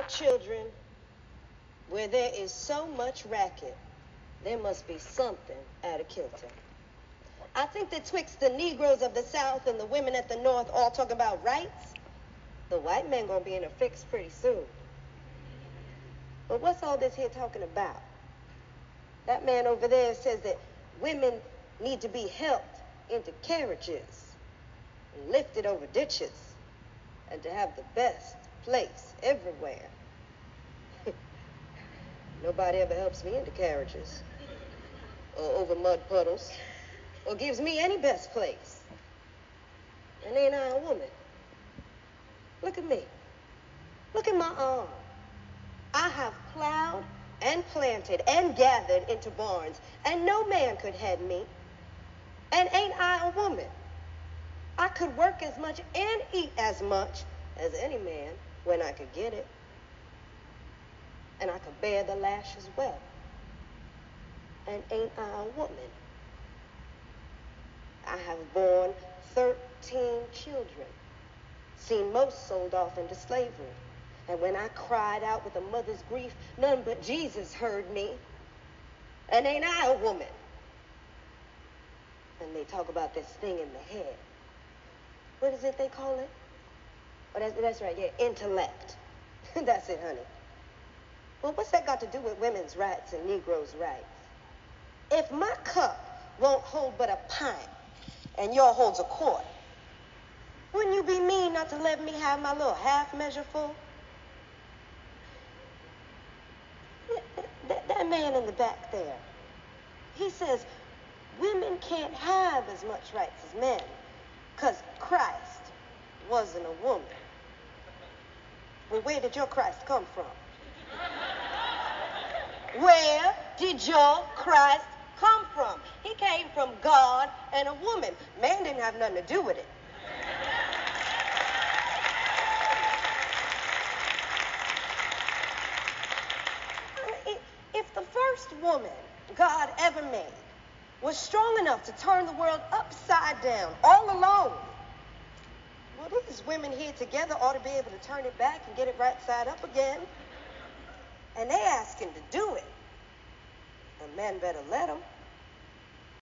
Children, where there is so much racket, there must be something out of kilter. I think that twixt the Negroes of the South and the women at the North all talk about rights, the white man gonna be in a fix pretty soon. But what's all this here talking about? That man over there says that women need to be helped into carriages and lifted over ditches and to have the best place everywhere. Nobody ever helps me into carriages or over mud puddles or gives me any best place. And ain't I a woman? Look at me. Look at my arm. I have plowed and planted and gathered into barns, and no man could head me. And ain't I a woman? I could work as much and eat as much as any man when I could get it. And I could bear the lash as well. And ain't I a woman? I have borne 13 children, seen most sold off into slavery. And when I cried out with a mother's grief, none but Jesus heard me. And ain't I a woman? And they talk about this thing in the head. What is it they call it? Oh, that's right, yeah, intellect. That's it, honey. Well, what's that got to do with women's rights and Negroes' rights? If my cup won't hold but a pint and yours holds a quart, wouldn't you be mean not to let me have my little half measure full? That man in the back there, he says women can't have as much rights as men because Christ wasn't a woman. Well, where did your Christ come from? Where did your Christ come from? He came from God and a woman. Man didn't have nothing to do with it. If the first woman God ever made was strong enough to turn the world upside down all alone, well, these women here together ought to be able to turn it back and get it right side up again. And they asking to do it. And men better let them.